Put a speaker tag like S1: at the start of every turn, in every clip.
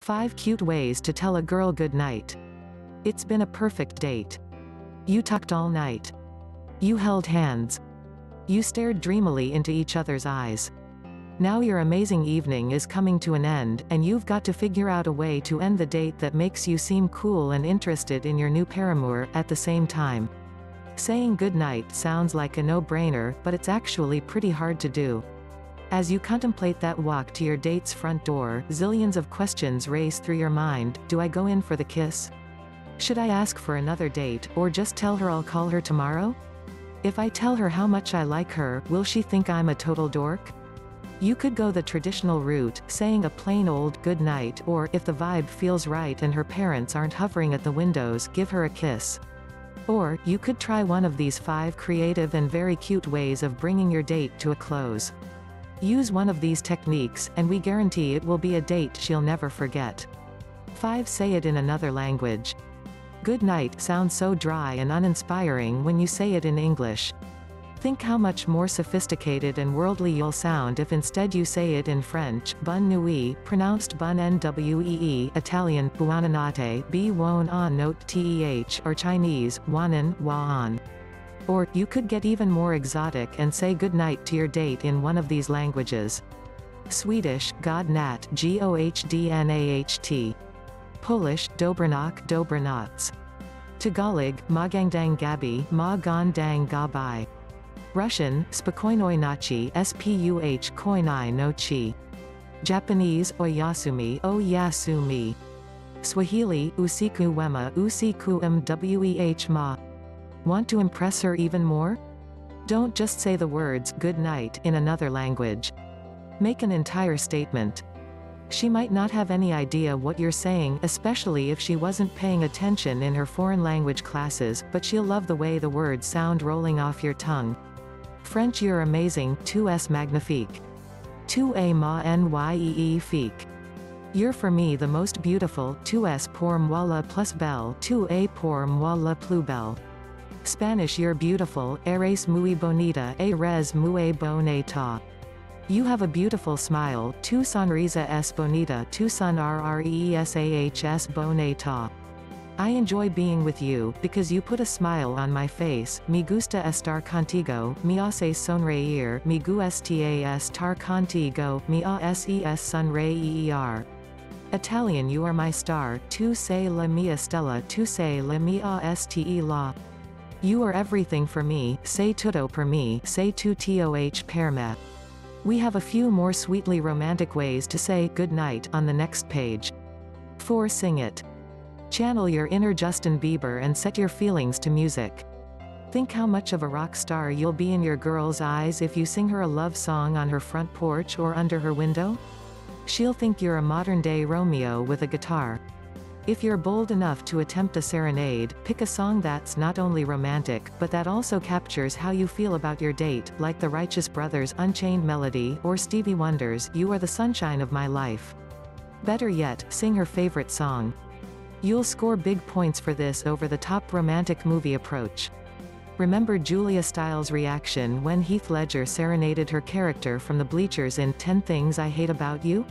S1: 5 cute ways to tell a girl good night. It's been a perfect date. You talked all night. You held hands. You stared dreamily into each other's eyes. Now your amazing evening is coming to an end, and you've got to figure out a way to end the date that makes you seem cool and interested in your new paramour at the same time. Saying goodnight sounds like a no-brainer, but it's actually pretty hard to do. As you contemplate that walk to your date's front door, zillions of questions race through your mind. Do I go in for the kiss? Should I ask for another date, or just tell her I'll call her tomorrow? If I tell her how much I like her, will she think I'm a total dork? You could go the traditional route, saying a plain old good night, or, if the vibe feels right and her parents aren't hovering at the windows, give her a kiss. Or, you could try one of these 5 creative and very cute ways of bringing your date to a close. Use one of these techniques, and we guarantee it will be a date she'll never forget. 5. Say it in another language. Good night sounds so dry and uninspiring when you say it in English. Think how much more sophisticated and worldly you'll sound if instead you say it in French, bonne nuit, pronounced bonne nwee, Italian, buonanotte, b-won-on-note-teh, or Chinese, wanan, wa-an. Or, you could get even more exotic and say goodnight to your date in one of these languages. Swedish, godnatt, gohdnaht. Polish, dobranoc, dobranoc. Tagalog, magandang gabi, magandang gabi. Russian, spokojnoj noci, spuch nochi. Japanese, oyasumi, oyasumi. Swahili, usiku wema, usiku mweh ma. Want to impress her even more? Don't just say the words, good night, in another language. Make an entire statement. She might not have any idea what you're saying, especially if she wasn't paying attention in her foreign language classes, but she'll love the way the words sound rolling off your tongue. French, you're amazing, 2s magnifique. 2a ma nyee fique. You're for me the most beautiful, 2s pour moi la plus belle, 2a pour moi la plus belle. Spanish, you're beautiful, eres muy bonita, eres muy bonita. You have a beautiful smile, tu sonrisa es bonita, tu sonrisas bonita. I enjoy being with you, because you put a smile on my face. Me gusta estar contigo, me haces sonreír, me gusta estar contigo, me haces sonreír. Italian, you are my star, tu sei la mia stella, tu sei la mia ste la. You are everything for me, sei tutto per me, sei tutto per me. We have a few more sweetly romantic ways to say good night on the next page. 4. Sing it. Channel your inner Justin Bieber and set your feelings to music. Think how much of a rock star you'll be in your girl's eyes if you sing her a love song on her front porch or under her window? She'll think you're a modern-day Romeo with a guitar. If you're bold enough to attempt a serenade, pick a song that's not only romantic, but that also captures how you feel about your date, like the Righteous Brothers' Unchained Melody, or Stevie Wonder's You Are the Sunshine of My Life. Better yet, sing her favorite song. You'll score big points for this over-the-top romantic movie approach. Remember Julia Stiles' reaction when Heath Ledger serenaded her character from the bleachers in 10 Things I Hate About You?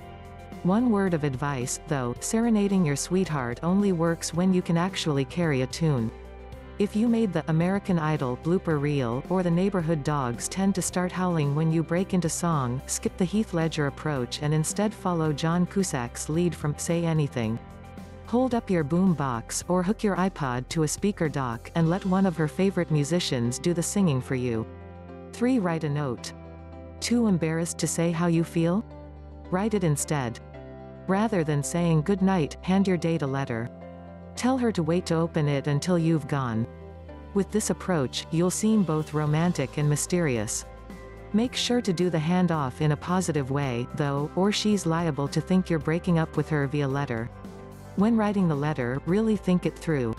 S1: One word of advice, though, serenading your sweetheart only works when you can actually carry a tune. If you made the American Idol blooper reel, or the neighborhood dogs tend to start howling when you break into song, skip the Heath Ledger approach and instead follow John Cusack's lead from Say Anything. Hold up your boom box, or hook your iPod to a speaker dock, and let one of her favorite musicians do the singing for you. 3. Write a note. Too embarrassed to say how you feel? Write it instead. Rather than saying good night, hand your date a letter. Tell her to wait to open it until you've gone. With this approach, you'll seem both romantic and mysterious. Make sure to do the handoff in a positive way, though, or she's liable to think you're breaking up with her via letter. When writing the letter, really think it through.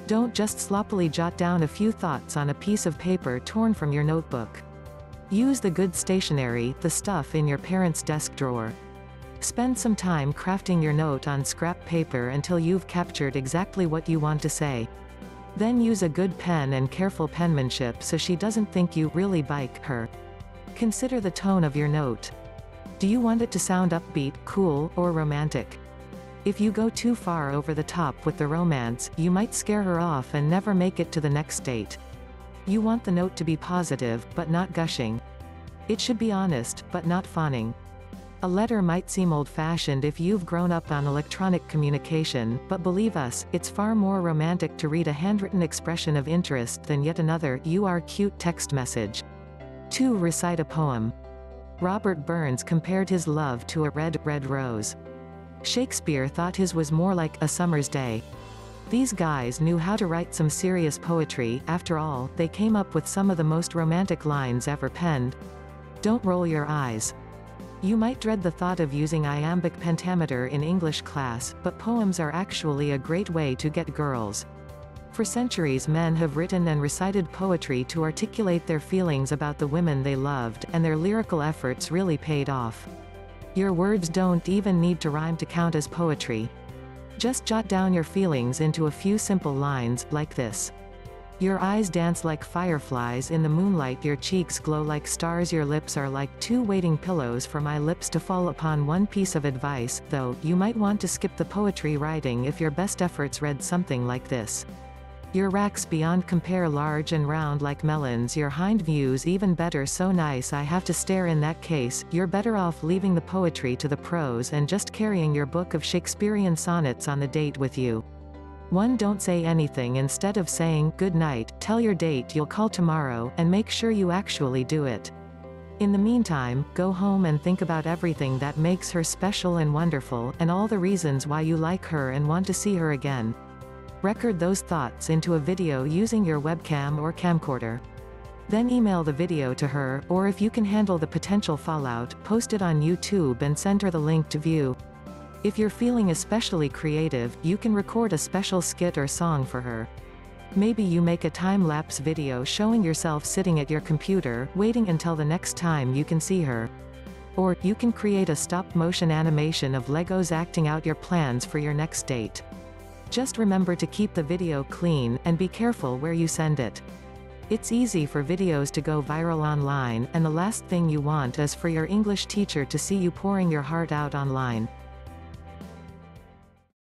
S1: Don't just sloppily jot down a few thoughts on a piece of paper torn from your notebook. Use the good stationery, the stuff in your parents' desk drawer. Spend some time crafting your note on scrap paper until you've captured exactly what you want to say. Then use a good pen and careful penmanship so she doesn't think you really like her. Consider the tone of your note. Do you want it to sound upbeat, cool, or romantic? If you go too far over the top with the romance, you might scare her off and never make it to the next date. You want the note to be positive, but not gushing. It should be honest, but not fawning. A letter might seem old-fashioned if you've grown up on electronic communication, but believe us, it's far more romantic to read a handwritten expression of interest than yet another "you are cute" text message. 2. Recite a poem. Robert Burns compared his love to a red, red rose. Shakespeare thought his was more like a summer's day. These guys knew how to write some serious poetry. After all, they came up with some of the most romantic lines ever penned. Don't roll your eyes. You might dread the thought of using iambic pentameter in English class, but poems are actually a great way to get girls. For centuries men have written and recited poetry to articulate their feelings about the women they loved, and their lyrical efforts really paid off. Your words don't even need to rhyme to count as poetry. Just jot down your feelings into a few simple lines, like this. Your eyes dance like fireflies in the moonlight, your cheeks glow like stars, your lips are like 2 waiting pillows for my lips to fall upon. One piece of advice, though, you might want to skip the poetry writing if your best efforts read something like this. Your racks beyond compare, large and round like melons, your hind views even better, so nice I have to stare. In that case, you're better off leaving the poetry to the pros and just carrying your book of Shakespearean sonnets on the date with you. 1. Don't say anything. Instead of saying, "Good night," tell your date you'll call tomorrow, and make sure you actually do it. In the meantime, go home and think about everything that makes her special and wonderful, and all the reasons why you like her and want to see her again. Record those thoughts into a video using your webcam or camcorder. Then email the video to her, or if you can handle the potential fallout, post it on YouTube and send her the link to view. If you're feeling especially creative, you can record a special skit or song for her. Maybe you make a time-lapse video showing yourself sitting at your computer, waiting until the next time you can see her. Or, you can create a stop-motion animation of Legos acting out your plans for your next date. Just remember to keep the video clean, and be careful where you send it. It's easy for videos to go viral online, and the last thing you want is for your English teacher to see you pouring your heart out online.